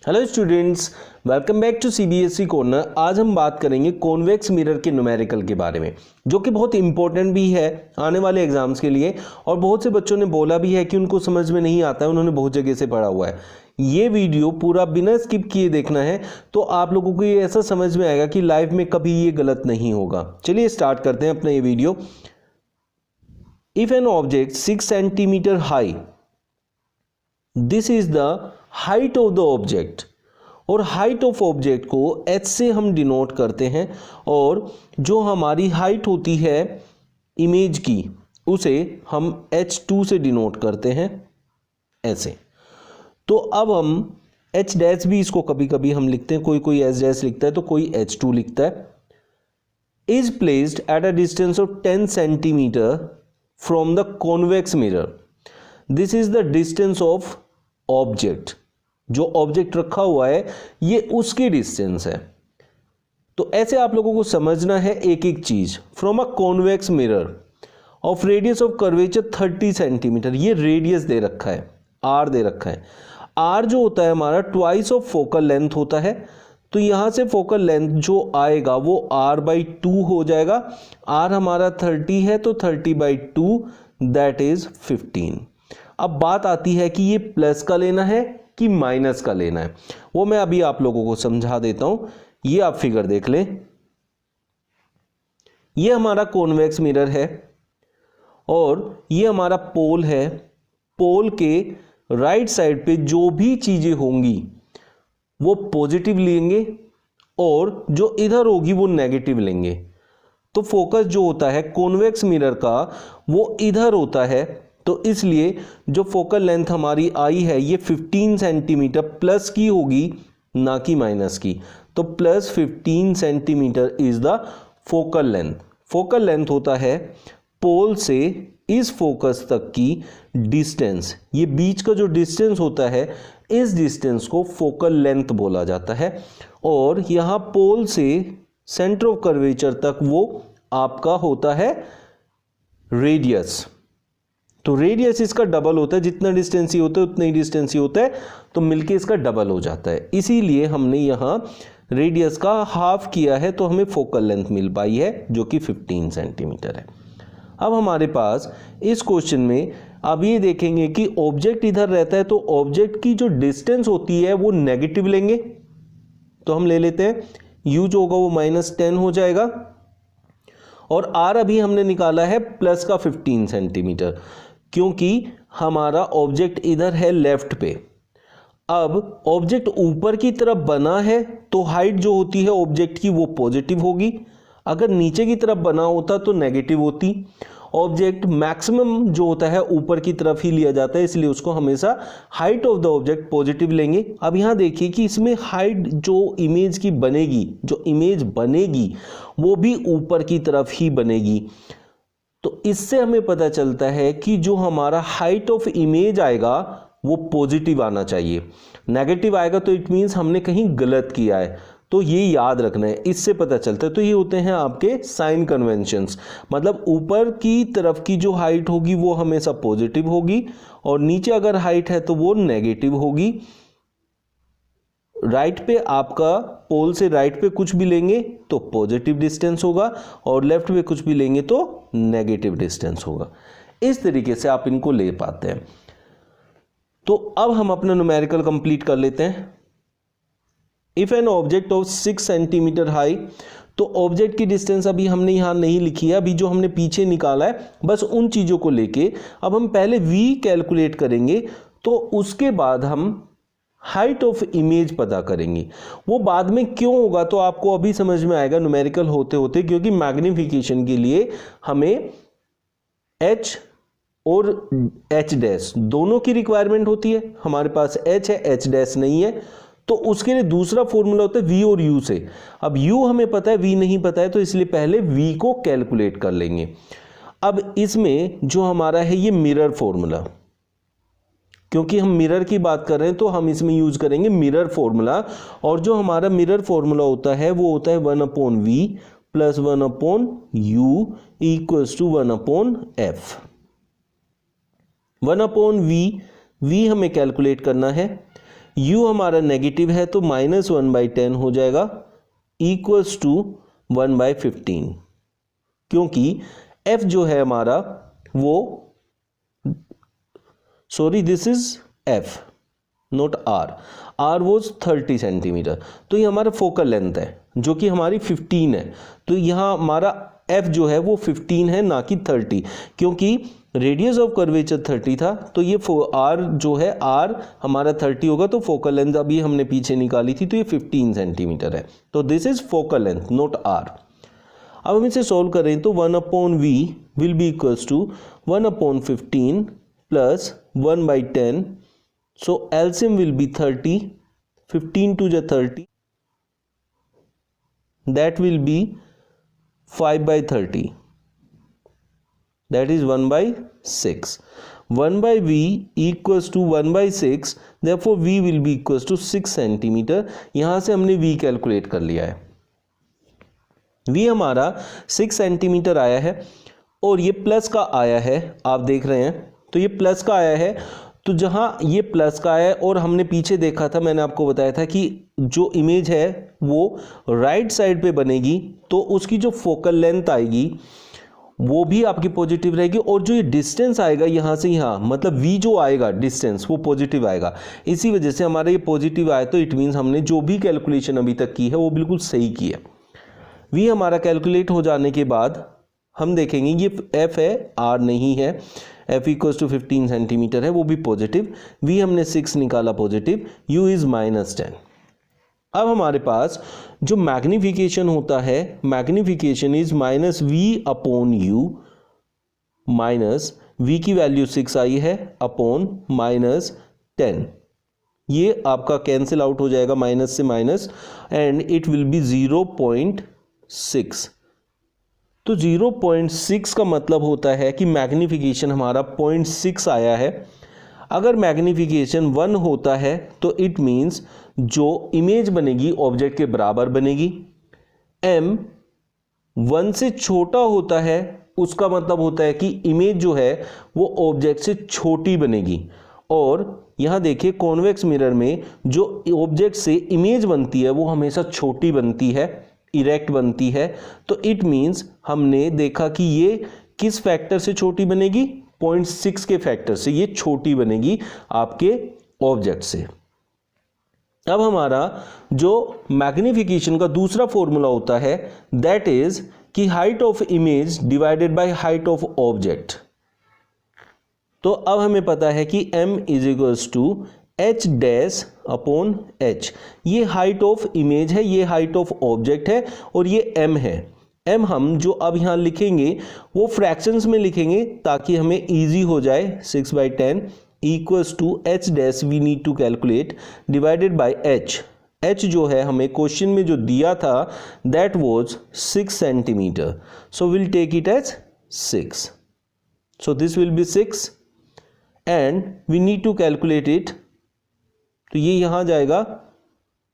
Hello students, welcome back to CBSE corner. आज हम बात करेंगे कॉन्वेक्स मिरर के न्यूमेरिकल के बारे में, जो कि बहुत इंपॉर्टेंट भी है आने वाले एग्जाम्स के लिए। और बहुत से बच्चों ने बोला भी है कि उनको समझ में नहीं आता है, उन्होंने बहुत जगह से पढ़ा हुआ है। ये वीडियो पूरा बिना स्किप किए देखना है, तो आप लोगों को ये ऐसा समझ में आएगा कि लाइफ में कभी ये गलत नहीं होगा। चलिए स्टार्ट करते हैं अपना ये video. If an object 6 centimetre high, this is the height of the object, और हाइट ऑफ ऑब्जेक्ट को h से हम डिनोट करते हैं, और जो हमारी हाइट होती है इमेज की उसे हम h2 से डिनोट करते हैं ऐसे। तो अब हम h डैश भी इसको कभी कभी हम लिखते हैं, कोई कोई h डैश लिखता है तो कोई h2 लिखता है। Is placed at a distance of 10 centimetre from the convex mirror, this is the distance of object. जो ऑब्जेक्ट रखा हुआ है ये उसकी डिस्टेंस है। तो ऐसे आप लोगों को समझना है एक एक चीज। From a convex mirror of radius of curvature 30 centimetre, ये रेडियस दे रखा है, आर दे रखा है। आर जो होता है हमारा ट्वाइस ऑफ फोकल लेंथ होता है, तो यहां से फोकल लेंथ जो आएगा वो r/2 हो जाएगा। आर हमारा 30 है तो 30/2 दैट इज 15। अब बात आती है कि ये प्लस का लेना है कि माइनस का लेना है, वो मैं अभी आप लोगों को समझा देता हूं। ये आप फिगर देख लें, ये हमारा कॉन्वेक्स मिरर है और ये हमारा पोल है। पोल के राइट साइड पे जो भी चीजें होंगी वो पॉजिटिव लेंगे और जो इधर होगी वो नेगेटिव लेंगे। तो फोकस जो होता है कॉन्वेक्स मिरर का वो इधर होता है, तो इसलिए जो फोकल लेंथ हमारी आई है ये 15 सेंटीमीटर प्लस की होगी, ना कि माइनस की। तो plus 15 centimetre is the focal length. Focal length होता है पोल से इस फोकस तक की डिस्टेंस, ये बीच का जो डिस्टेंस होता है इस डिस्टेंस को फोकल लेंथ बोला जाता है। और यहाँ पोल से सेंटर ऑफ कर्वेचर तक वो आपका होता है रेडियस। तो रेडियस इसका डबल होता है, जितना डिस्टेंस ही होता है उतना ही डिस्टेंस ही होता है, तो मिलके इसका डबल हो जाता है। इसीलिए हमने यहाँ रेडियस का हाफ किया है, तो हमें फोकल लेंथ मिल पाई है जो कि 15 सेंटीमीटर है। अब हमारे पास इस क्वेश्चन में अब ये देखेंगे कि ऑब्जेक्ट इधर रहता है, तो ऑब्जेक्ट की जो डिस्टेंस होती है वो नेगेटिव लेंगे। तो हम ले लेते हैं u जो होगा वो -10 हो जाएगा, और r अभी हमने निकाला है प्लस का 15 सेंटीमीटर, क्योंकि हमारा ऑब्जेक्ट इधर है लेफ्ट पे। अब ऑब्जेक्ट ऊपर की तरफ बना है तो हाइट जो होती है ऑब्जेक्ट की वो पॉजिटिव होगी, अगर नीचे की तरफ बना होता तो नेगेटिव होती। ऑब्जेक्ट मैक्सिमम जो होता है ऊपर की तरफ ही लिया जाता है, इसलिए उसको हमेशा height of the object positive लेंगे। अब यहाँ देखिए कि इसमें हाइट जो इमेज की बनेगी, जो इमेज बनेगी वो भी ऊपर की तरफ ही बनेगी। तो इससे हमें पता चलता है कि जो हमारा हाइट ऑफ इमेज आएगा वो पॉजिटिव आना चाहिए। नेगेटिव आएगा तो इट मीन्स हमने कहीं गलत किया है, तो ये याद रखना है, इससे पता चलता है। तो ये होते हैं आपके साइन कन्वेंशंस, मतलब ऊपर की तरफ की जो हाइट होगी वो हमेशा पॉजिटिव होगी, और नीचे अगर हाइट है तो वो नेगेटिव होगी। राइट पे आपका पोल से राइट पे कुछ भी लेंगे तो पॉजिटिव डिस्टेंस होगा, और लेफ्ट पे कुछ भी लेंगे तो नेगेटिव डिस्टेंस होगा। इस तरीके से आप इनको ले पाते हैं। तो अब हम अपना न्यूमेरिकल कंप्लीट कर लेते हैं। If an object of 6 centimetre high, तो ऑब्जेक्ट की डिस्टेंस अभी हमने यहां नहीं लिखी है, अभी जो हमने पीछे निकाला है बस उन चीजों को लेके अब हम पहले v कैलकुलेट करेंगे, तो उसके बाद हम हाइट ऑफ इमेज पता करेंगे। वो बाद में क्यों होगा तो आपको अभी समझ में आएगा न्यूमेरिकल होते होते, क्योंकि मैग्निफिकेशन के लिए हमें h और h डैश दोनों की रिक्वायरमेंट होती है। हमारे पास h है, h डैश नहीं है, तो उसके लिए दूसरा फॉर्मूला होता है v और u से। अब u हमें पता है, v नहीं पता है, तो इसलिए पहले v को कैलकुलेट कर लेंगे। अब इसमें जो हमारा है ये मिरर फॉर्मूला, क्योंकि हम मिरर की बात कर रहे हैं तो हम इसमें यूज करेंगे मिरर फॉर्मूला। और जो हमारा मिरर फॉर्मूला होता है वो होता है 1/v + 1/u = 1/f। 1/v हमें कैलकुलेट करना है, u हमारा नेगेटिव है तो -1/10 हो जाएगा इक्वल्स टू 1/15, क्योंकि f जो है हमारा वो, sorry this is f note r, r was 30 centimetre, तो ये हमारा फोकल लेंथ है जो कि हमारी 15 है, तो यहाँ हमारा f जो है वो 15 है ना कि 30, क्योंकि रेडियस ऑफ कर्वेचर 30 था, तो ये r जो है r हमारा 30 होगा, तो फोकल लेंथ अभी हमने पीछे निकाली थी तो ये 15 सेंटीमीटर है, तो this is focal length note r। अब हम इसे सॉल्व करें तो 1/v will be equals to 1/15 plus 1/10, so LCM will be 30, 15 to the 30, that will be 5/30, that is 1/6. 1/v equals to 1/6, therefore v will be equals to 6 centimetre. यहाँ से हमने v calculate कर लिया है, v हमारा 6 centimetre आया है और ये प्लस का आया है, आप देख रहे हैं, तो ये प्लस का आया है, तो जहाँ ये प्लस का है और हमने पीछे देखा था, मैंने आपको बताया था कि जो इमेज है वो राइट साइड पे बनेगी, तो उसकी जो फोकल लेंथ आएगी वो भी आपकी पॉजिटिव रहेगी, और जो ये डिस्टेंस आएगा यहाँ से यहाँ, मतलब v जो आएगा डिस्टेंस वो पॉजिटिव आएगा। इसी वजह से हमारा ये पॉजिटिव आया, तो इट मीन्स हमने जो भी कैलकुलेशन अभी तक की है वो बिल्कुल सही की है। v हमारा कैलकुलेट हो जाने के बाद हम देखेंगे ये f है, r नहीं है, f इक्वल्स टू 15 सेंटीमीटर है, वो भी पॉजिटिव, v हमने 6 निकाला पॉजिटिव, u इज -10। अब हमारे पास जो मैग्निफिकेशन होता है, magnification is -v/u, minus v की वैल्यू 6 आई है अपॉन -10, ये आपका कैंसिल आउट हो जाएगा माइनस से minus, and it will be 0.6। तो 0.6 का मतलब होता है कि मैग्निफिकेशन हमारा 0.6 आया है। अगर मैग्निफिकेशन 1 होता है तो इट मीन्स जो इमेज बनेगी ऑब्जेक्ट के बराबर बनेगी। m 1 से छोटा होता है उसका मतलब होता है कि इमेज जो है वो ऑब्जेक्ट से छोटी बनेगी। और यहाँ देखिए कॉन्वेक्स मिरर में जो ऑब्जेक्ट से इमेज बनती है वो हमेशा छोटी बनती है, इरेक्ट बनती है। तो इट मीन्स हमने देखा कि ये किस फैक्टर से छोटी बनेगी, 0.6 के फैक्टर से ये छोटी बनेगी आपके ऑब्जेक्ट से। अब हमारा जो मैग्निफिकेशन का दूसरा फॉर्मूला होता है दैट इज कि height of image divided by height of object. तो अब हमें पता है कि m is equals to h dash upon h, ये हाइट ऑफ इमेज है, ये हाइट ऑफ ऑब्जेक्ट है और ये m है। m हम जो अब यहाँ लिखेंगे वो फ्रैक्शंस में लिखेंगे ताकि हमें इजी हो जाए। 6/10 equals to h dash we need to calculate divided by h। h जो है हमें क्वेश्चन में जो दिया था that was 6 centimetre, so will take it as 6, so this will be 6 and we need to calculate it. तो ये यहाँ जाएगा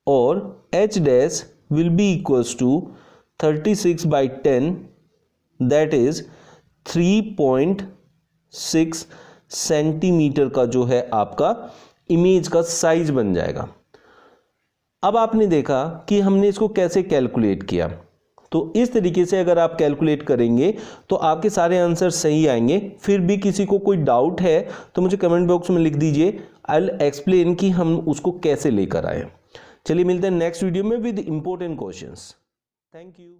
और h dash will be equals to 36/10 that is 3.6 centimetre का जो है आपका इमेज का साइज बन जाएगा। अब आपने देखा कि हमने इसको कैसे कैलकुलेट किया, तो इस तरीके से अगर आप कैलकुलेट करेंगे तो आपके सारे आंसर सही आएंगे। फिर भी किसी को कोई डाउट है तो मुझे कमेंट बॉक्स में लिख दीजिए, आई विल एक्सप्लेन कि हम उसको कैसे लेकर आए। चलिए मिलते हैं नेक्स्ट वीडियो में with important questions. Thank you.